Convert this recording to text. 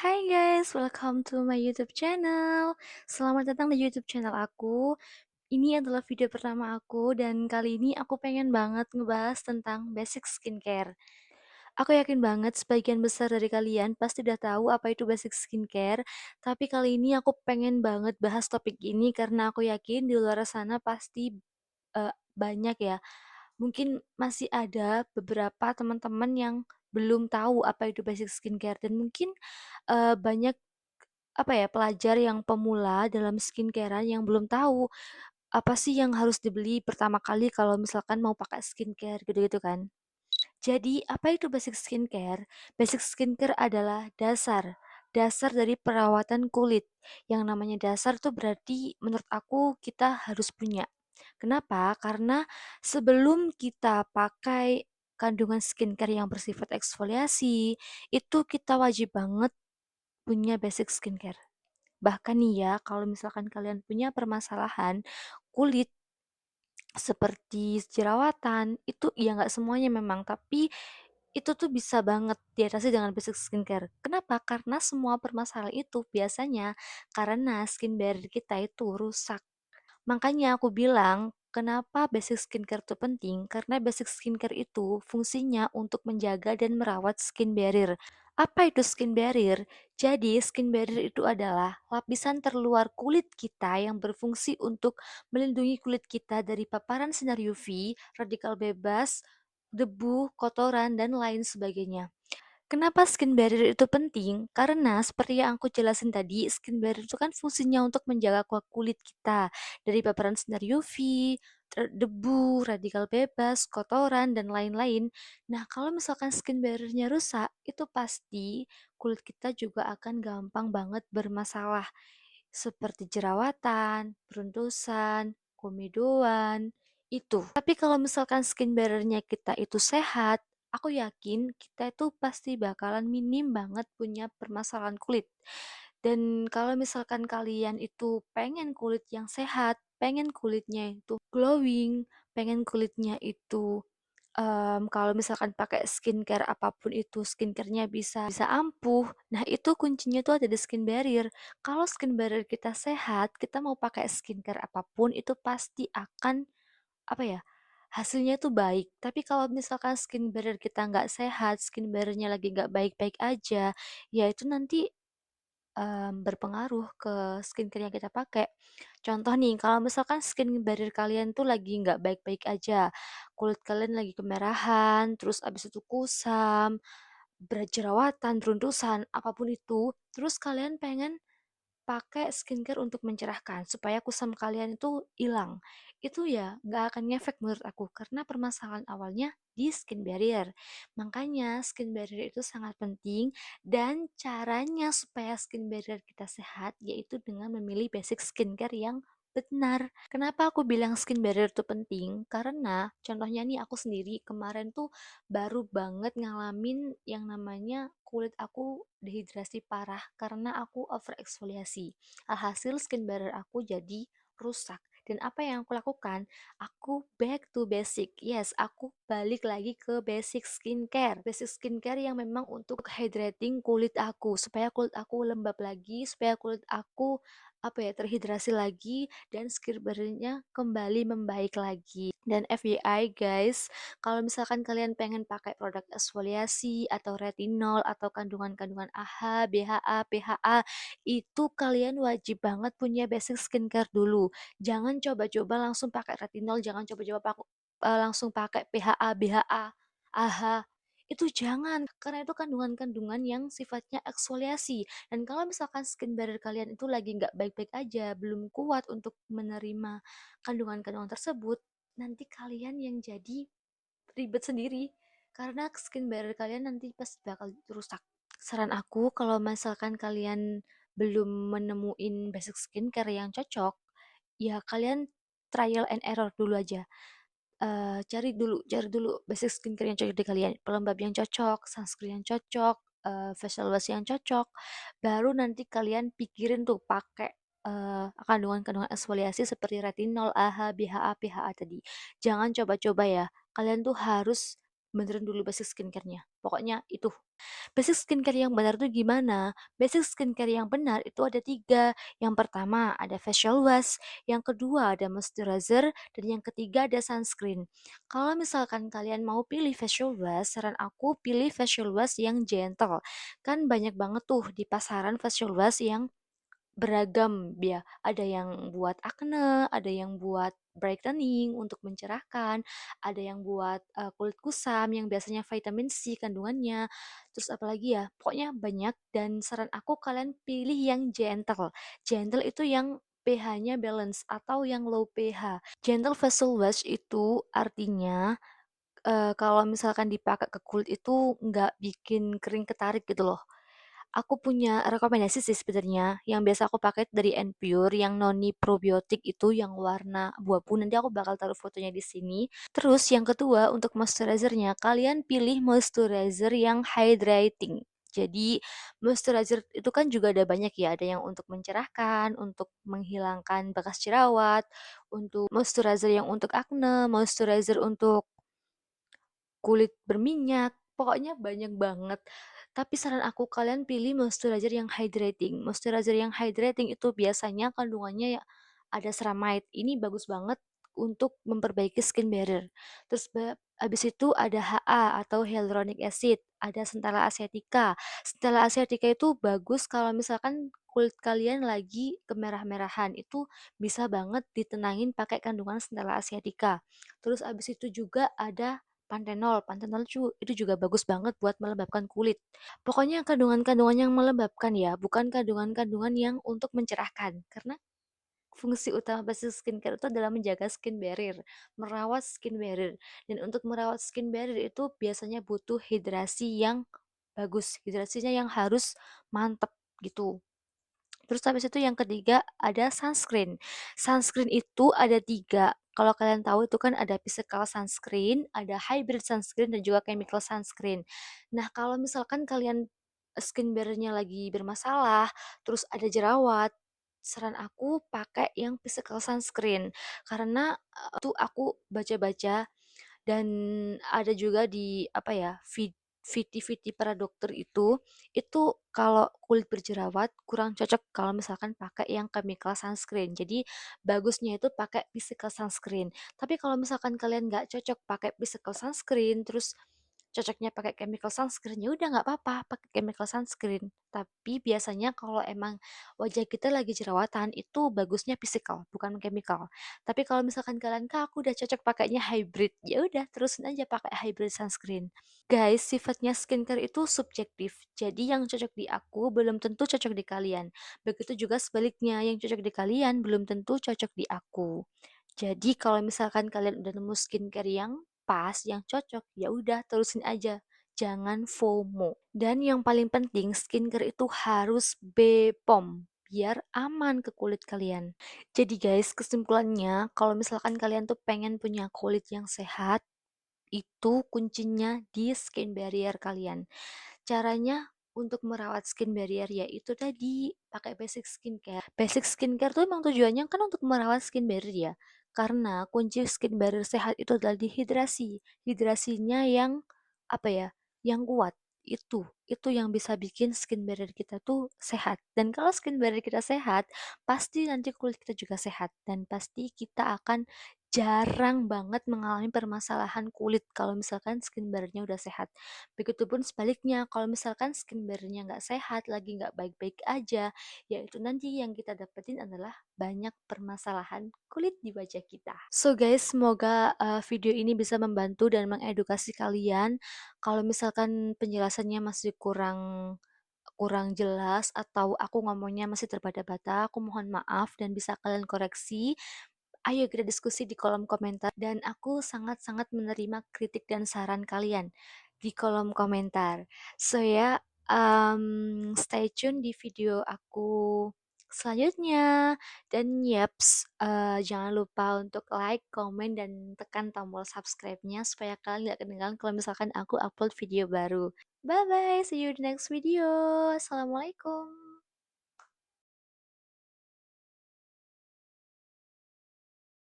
Hai guys, welcome to my YouTube channel. Selamat datang di YouTube channel aku. Ini adalah video pertama aku dan kali ini aku pengen banget ngebahas tentang basic skincare. Aku yakin banget sebagian besar dari kalian pasti udah tahu apa itu basic skincare, tapi kali ini aku pengen banget bahas topik ini karena aku yakin di luar sana pasti banyak ya. Mungkin masih ada beberapa teman-teman yang belum tahu apa itu basic skincare dan mungkin banyak apa ya, pelajar yang pemula dalam skincare yang belum tahu apa sih yang harus dibeli pertama kali kalau misalkan mau pakai skincare gitu-gitu kan. Jadi, apa itu basic skincare? Basic skincare adalah dasar dari perawatan kulit. Yang namanya dasar tuh berarti menurut aku kita harus punya. Kenapa? Karena sebelum kita pakai kandungan skincare yang bersifat eksfoliasi, itu kita wajib banget punya basic skincare. Bahkan nih ya, kalau misalkan kalian punya permasalahan kulit seperti jerawatan, itu ya nggak semuanya memang, tapi itu tuh bisa banget diatasi dengan basic skincare. Kenapa? Karena semua permasalahan itu biasanya karena skin barrier kita itu rusak. Makanya aku bilang, kenapa basic skincare itu penting? Karena basic skincare itu fungsinya untuk menjaga dan merawat skin barrier. Apa itu skin barrier? Jadi, skin barrier itu adalah lapisan terluar kulit kita yang berfungsi untuk melindungi kulit kita dari paparan sinar UV, radikal bebas, debu, kotoran, dan lain sebagainya. Kenapa skin barrier itu penting? Karena seperti yang aku jelasin tadi, skin barrier itu kan fungsinya untuk menjaga kulit kita dari paparan sinar UV, debu, radikal bebas, kotoran, dan lain-lain. Nah, kalau misalkan skin barrier-nya rusak, itu pasti kulit kita juga akan gampang banget bermasalah seperti jerawatan, beruntusan, komedoan, itu. Tapi kalau misalkan skin barrier-nya kita itu sehat, aku yakin kita itu pasti bakalan minim banget punya permasalahan kulit. Dan kalau misalkan kalian itu pengen kulit yang sehat, pengen kulitnya itu glowing, pengen kulitnya itu kalau misalkan pakai skincare apapun itu, skincare-nya bisa ampuh. Nah, itu kuncinya tuh ada di skin barrier. Kalau skin barrier kita sehat, kita mau pakai skincare apapun itu pasti akan apa ya? Hasilnya tuh baik. Tapi kalau misalkan skin barrier kita nggak sehat, skin barrier-nya lagi nggak baik-baik aja, ya itu nanti berpengaruh ke skincare yang kita pakai. Contoh nih, kalau misalkan skin barrier kalian tuh lagi nggak baik-baik aja, kulit kalian lagi kemerahan, terus abis itu kusam, berjerawatan, beruntusan, apapun itu, terus kalian pengen pakai skincare untuk mencerahkan supaya kusam kalian itu hilang. Itu ya nggak akan ngefek menurut aku karena permasalahan awalnya di skin barrier. Makanya skin barrier itu sangat penting dan caranya supaya skin barrier kita sehat yaitu dengan memilih basic skincare yang benar. Kenapa aku bilang skin barrier itu penting? Karena contohnya nih aku sendiri kemarin tuh baru banget ngalamin yang namanya kulit aku dehidrasi parah karena aku over eksfoliasi. Alhasil skin barrier aku jadi rusak. Dan apa yang aku lakukan? Aku back to basic. Yes, aku balik lagi ke basic skincare. Basic skincare yang memang untuk hydrating kulit aku supaya kulit aku lembab lagi, supaya kulit aku apa ya terhidrasi lagi dan skin barrier-nya kembali membaik lagi. Dan FYI guys, kalau misalkan kalian pengen pakai produk eksfoliasi atau retinol atau kandungan-kandungan AHA, BHA, PHA, itu kalian wajib banget punya basic skincare dulu. Jangan coba-coba langsung pakai retinol, jangan coba-coba langsung pakai PHA, BHA, AHA. Itu jangan, karena itu kandungan-kandungan yang sifatnya eksfoliasi. Dan kalau misalkan skin barrier kalian itu lagi nggak baik-baik aja, belum kuat untuk menerima kandungan-kandungan tersebut, nanti kalian yang jadi ribet sendiri karena skin barrier kalian nanti pasti bakal rusak. Saran aku kalau misalkan kalian belum menemuin basic skincare yang cocok, ya kalian trial and error dulu aja. Cari dulu basic skincare yang cocok di kalian, pelembab yang cocok, sunscreen yang cocok, facial wash yang cocok, baru nanti kalian pikirin tuh pakai kandungan-kandungan eksfoliasi seperti retinol, AHA, BHA, PHA tadi. Jangan coba-coba ya. Kalian tuh harus benerin dulu basic skincare-nya. Pokoknya itu. Basic skincare yang benar tuh gimana? Basic skincare yang benar itu ada tiga. Yang pertama ada facial wash, yang kedua ada moisturizer, dan yang ketiga ada sunscreen. Kalau misalkan kalian mau pilih facial wash, saran aku pilih facial wash yang gentle. Kan banyak banget tuh di pasaran facial wash yang beragam ya, ada yang buat akne, ada yang buat brightening untuk mencerahkan, ada yang buat kulit kusam yang biasanya vitamin C kandungannya. Terus apalagi ya, pokoknya banyak dan saran aku kalian pilih yang gentle. Gentle itu yang pH-nya balance atau yang low pH. Gentle facial wash itu artinya kalau misalkan dipakai ke kulit itu nggak bikin kering ketarik gitu loh. Aku punya rekomendasi sih sebenarnya, yang biasa aku pakai dari Enpure yang noni probiotik itu yang warna abu-abu, nanti aku bakal taruh fotonya di sini. Terus yang kedua untuk moisturizernya, kalian pilih moisturizer yang hydrating. Jadi moisturizer itu kan juga ada banyak ya, ada yang untuk mencerahkan, untuk menghilangkan bekas jerawat, untuk moisturizer yang untuk acne, moisturizer untuk kulit berminyak, pokoknya banyak banget. Tapi saran aku kalian pilih moisturizer yang hydrating. Moisturizer yang hydrating itu biasanya kandungannya ya ada ceramide. Ini bagus banget untuk memperbaiki skin barrier. Terus habis itu ada HA atau hyaluronic acid, ada Centella asiatica. Centella asiatica itu bagus kalau misalkan kulit kalian lagi kemerah-merahan. Itu bisa banget ditenangin pakai kandungan Centella asiatica. Terus abis itu juga ada Pantenol, Pantenol itu juga bagus banget buat melembabkan kulit. Pokoknya kandungan-kandungan yang melembabkan ya, bukan kandungan-kandungan yang untuk mencerahkan. Karena fungsi utama basic skincare itu adalah menjaga skin barrier, merawat skin barrier. Dan untuk merawat skin barrier itu biasanya butuh hidrasi yang bagus, hidrasinya yang harus mantep gitu. Terus habis itu yang ketiga ada sunscreen. Sunscreen itu ada tiga. Kalau kalian tahu itu kan ada physical sunscreen, ada hybrid sunscreen, dan juga chemical sunscreen. Nah kalau misalkan kalian skin barrier-nya lagi bermasalah, terus ada jerawat, saran aku pakai yang physical sunscreen. Karena tuh aku baca-baca dan ada juga di apa ya VT-VT para dokter itu kalau kulit berjerawat kurang cocok kalau misalkan pakai yang chemical sunscreen. Jadi bagusnya itu pakai physical sunscreen. Tapi kalau misalkan kalian nggak cocok pakai physical sunscreen, terus cocoknya pakai chemical sunscreen, ya udah nggak apa-apa pakai chemical sunscreen. Tapi biasanya kalau emang wajah kita lagi jerawatan itu bagusnya physical bukan chemical. Tapi kalau misalkan kalian kak aku udah cocok pakainya hybrid, ya udah terusin aja pakai hybrid sunscreen. Guys, sifatnya skincare itu subjektif. Jadi yang cocok di aku belum tentu cocok di kalian. Begitu juga sebaliknya, yang cocok di kalian belum tentu cocok di aku. Jadi kalau misalkan kalian udah nemu skincare yang pas, yang cocok, ya udah terusin aja. Jangan FOMO. Dan yang paling penting, skincare itu harus BPOM biar aman ke kulit kalian. Jadi guys, kesimpulannya, kalau misalkan kalian tuh pengen punya kulit yang sehat, itu kuncinya di skin barrier kalian. Caranya untuk merawat skin barrier yaitu tadi pakai basic skincare. Basic skincare tuh emang tujuannya kan untuk merawat skin barrier ya. Karena kunci skin barrier sehat itu adalah dihidrasi. Hidrasinya yang apa ya? Yang kuat. Itu yang bisa bikin skin barrier kita tuh sehat. Dan kalau skin barrier kita sehat, pasti nanti kulit kita juga sehat dan pasti kita akan jarang banget mengalami permasalahan kulit kalau misalkan skin barrier-nya udah sehat. Begitupun sebaliknya, kalau misalkan skin barrier-nya nggak sehat, lagi nggak baik-baik aja, yaitu nanti yang kita dapetin adalah banyak permasalahan kulit di wajah kita. So guys, semoga video ini bisa membantu dan mengedukasi kalian. Kalau misalkan penjelasannya masih kurang kurang jelas atau aku ngomongnya masih terbata-bata, aku mohon maaf dan bisa kalian koreksi. Ayo kita diskusi di kolom komentar dan aku sangat-sangat menerima kritik dan saran kalian di kolom komentar. So ya, stay tune di video aku selanjutnya. Dan yaps, jangan lupa untuk like, komen, dan tekan tombol subscribe-nya supaya kalian gak ketinggalan kalau misalkan aku upload video baru. Bye-bye, see you di next video. Assalamualaikum.